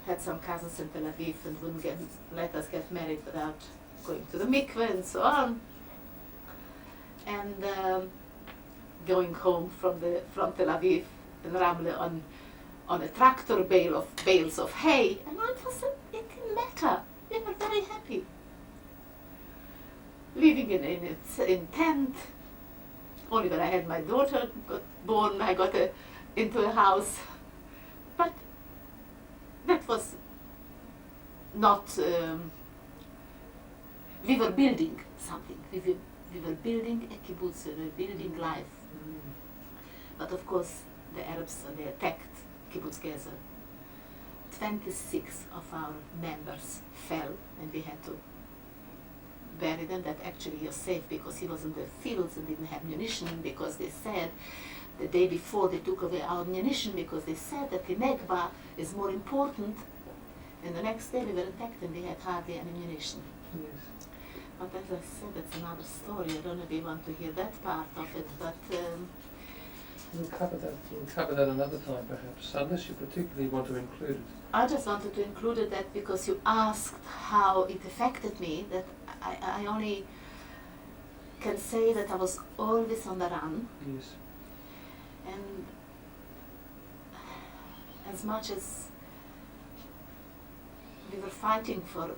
had some cousins in Tel Aviv and wouldn't let us get married without going to the mikveh and so on. And going home from Tel Aviv and Ramle on a tractor bales of hay, and it didn't matter. We were very happy. Living in tent. Only when I had my daughter got born, I got into a house. But that was not. We were building something. We were building a kibbutz. We were building life. But of course, the Arabs, they attacked Kibbutz Gezer. 26 of our members fell, and we had to bury them. That actually you're safe because he was in the fields and didn't have munition, because they said the day before they took away our ammunition because they said that the Nekba is more important. And the next day we were attacked and we had hardly any ammunition. Yes. But as I said, it's another story. I don't know if you want to hear that part of it, but We'll cover that another time perhaps, unless you particularly want to include it. I just wanted to include it that because you asked how it affected me, that I only can say that I was always on the run. Yes. And as much as we were fighting for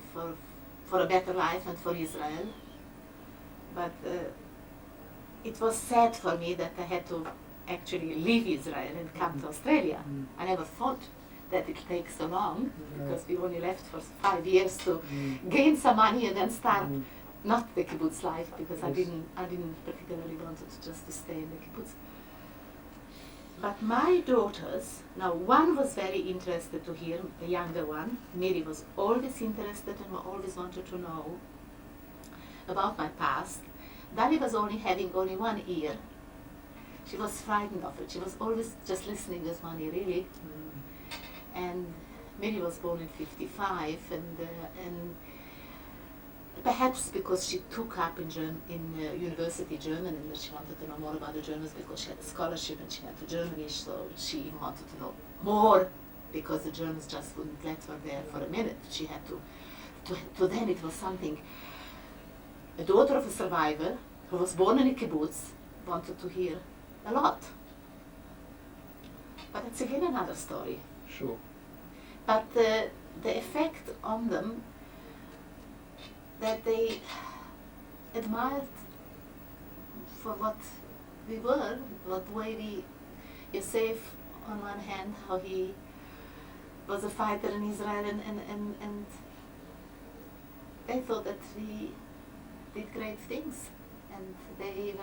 a better life and for Israel, but it was sad for me that I had to actually leave Israel and come to Australia. I never thought that it takes so long, because we only left for 5 years to gain some money and then start not the kibbutz life, because I didn't particularly wanted to just to stay in the kibbutz. But my daughters, now one was very interested to hear, the younger one, Miri was always interested and always wanted to know about my past. Dali was having only one ear. She was frightened of it. She was always just listening with one ear, really. And Miri was born in 55, and perhaps because she took up in university German, and she wanted to know more about the Germans because she had a scholarship and she went to Germany, so she even wanted to know more because the Germans just wouldn't let her there for a minute. She had to then it was something. A daughter of a survivor who was born in a kibbutz wanted to hear a lot. But it's again another story. Sure. But the effect on them, that they admired for what we were, what way Yosef on one hand, how he was a fighter in Israel, and they thought that we did great things, and they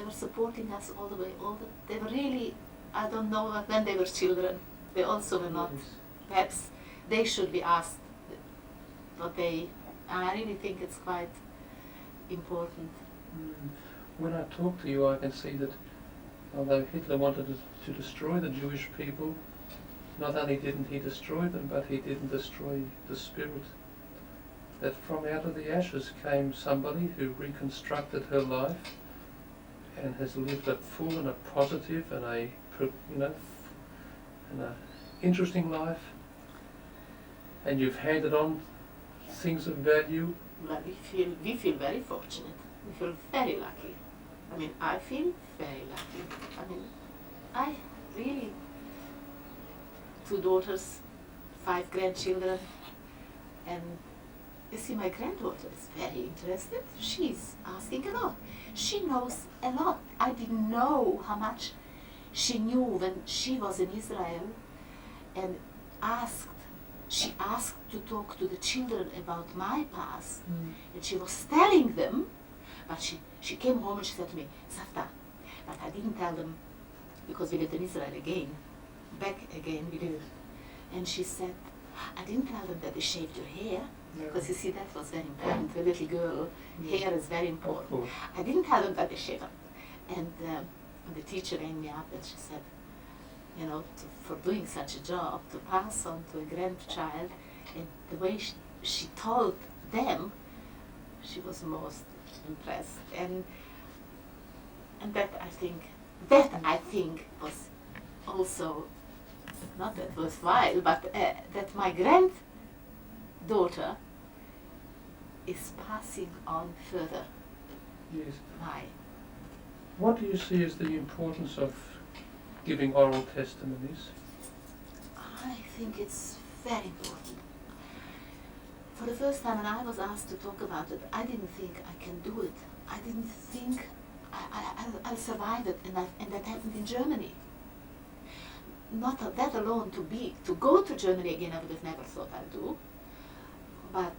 were supporting us all the way. They were really, I don't know when they were children, they also were not. Perhaps they should be asked what and I really think it's quite important. When I talk to you, I can see that although Hitler wanted to destroy the Jewish people, not only didn't he destroy them, but he didn't destroy the spirit. That from out of the ashes came somebody who reconstructed her life and has lived a full and a positive and a interesting life. And you've handed on things of value. Well, we feel very fortunate. We feel very lucky. I mean, I feel very lucky. I mean, I really, 2 daughters, 5 grandchildren, and you see, my granddaughter is very interested. She's asking a lot. She knows a lot. I didn't know how much she knew when she was in Israel, and she asked to talk to the children about my past, and she was telling them, but she came home and she said to me, Savta, but I didn't tell them, because we lived in Israel back again, we did. And she said, I didn't tell them that they shaved your hair, because you see, that was very important. For a little girl, hair is very important. I didn't tell them that they shaved them. And the teacher rang me up and she said, you know, for doing such a job, to pass on to a grandchild, and the way she told them, she was most impressed. And that I think was also not that worthwhile, but that my granddaughter is passing on further Yes. my. What do you see as the importance of giving oral testimonies? I think it's very important. For the first time when I was asked to talk about it, I didn't think I can do it. I didn't think I'll survive it, and that happened in Germany. Not that alone, to go to Germany again, I would have never thought I'd do. But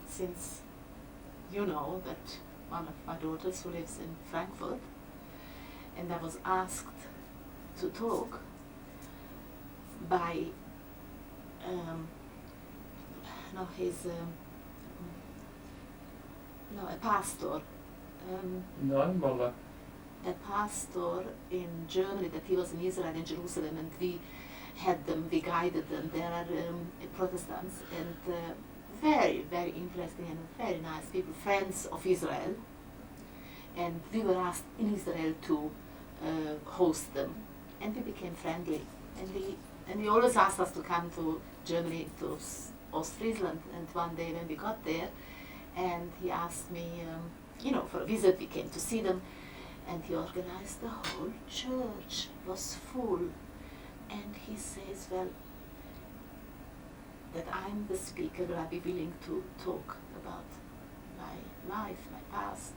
since you know that one of my daughters who lives in Frankfurt, and I was asked to talk by a pastor. No, Mullah. A pastor in Germany, that he was in Israel, in Jerusalem, and we guided them. There are Protestants, and very, very interesting and very nice people, friends of Israel. And we were asked in Israel to host them, and we became friendly. And he always asked us to come to Germany, to Ostfriesland. And one day when we got there, and he asked me, for a visit, we came to see them. And he organized the whole church, was full. And he says, well, that I'm the speaker, will I be willing to talk about my life, my past?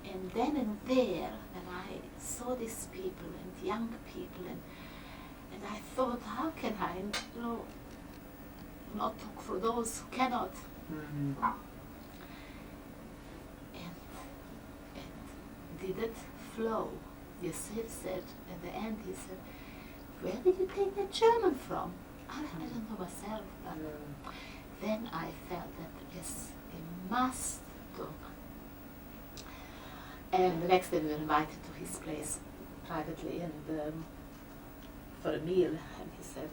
And then and there, when I saw these people and young people, and I thought, how can I not talk for those who cannot? Mm-hmm. Did it flow? Yosef said at the end, he said, where did you take that German from? I don't know myself, but then I felt that, yes, we must talk. And the next day we were invited to his place privately and for a meal, and he said,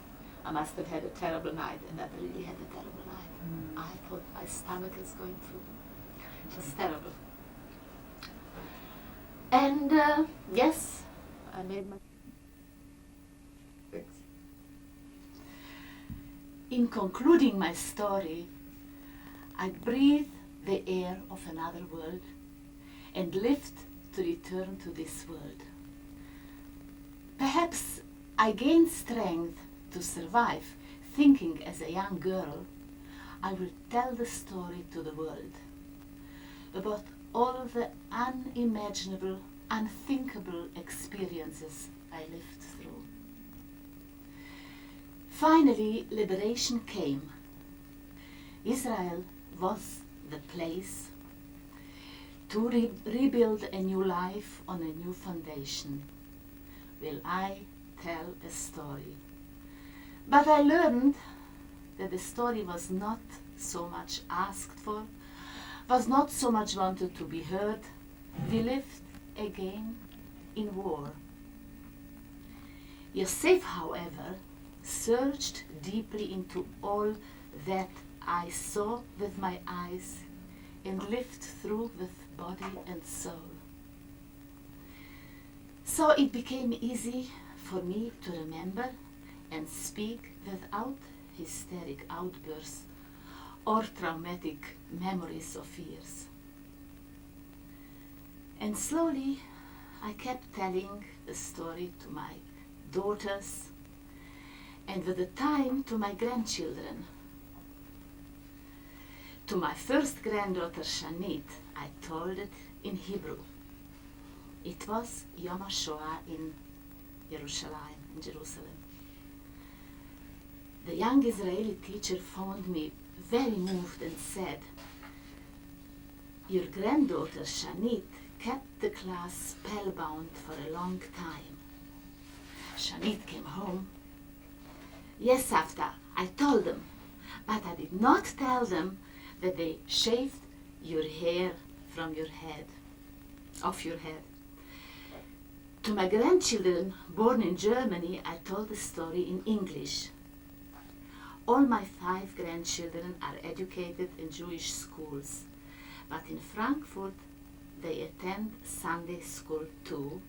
I must have had a terrible night, and I really had a terrible night. I thought my stomach is going to, it was terrible. And yes, I made my mistakes. In concluding my story, I breathe the air of another world and lived to return to this world. Perhaps I gained strength to survive, thinking as a young girl, I will tell the story to the world about all the unimaginable, unthinkable experiences I lived through. Finally, liberation came. Israel was the place to rebuild a new life on a new foundation. Will I tell a story? But I learned that the story was not so much asked for, was not so much wanted to be heard. We lived again in war. Yosef, however, searched deeply into all that I saw with my eyes and lived through with body and soul. So it became easy for me to remember and speak without hysteric outbursts or traumatic memories of fears. And slowly I kept telling the story to my daughters and with the time to my grandchildren. To my first granddaughter Shanit, I told it in Hebrew. It was Yom HaShoah in Jerusalem. The young Israeli teacher found me very moved and said, your granddaughter Shanit kept the class spellbound for a long time. Shanit came home. Yes, Afta, I told them, but I did not tell them that they shaved your hair from your head, off your head. To my grandchildren born in Germany, I told the story in English. All my 5 grandchildren are educated in Jewish schools, but in Frankfurt they attend Sunday school too,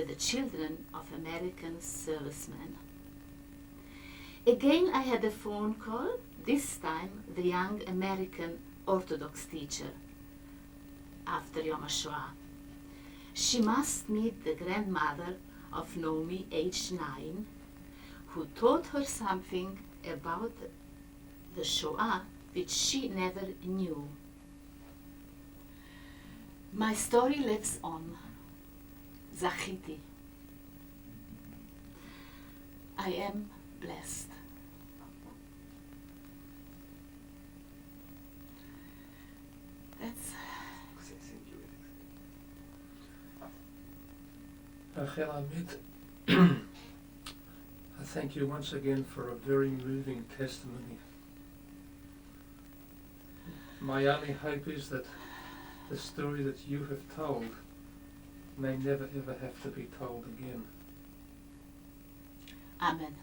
the children of American servicemen. Again I had a phone call, this time the young American Orthodox teacher after Yom HaShoah. She must meet the grandmother of Naomi, age 9, who taught her something about the Shoah which she never knew. My story lives on. Zachiti. I am blessed. That's... Rachel Amit, I thank you once again for a very moving testimony. My only hope is that the story that you have told may never ever have to be told again. Amen.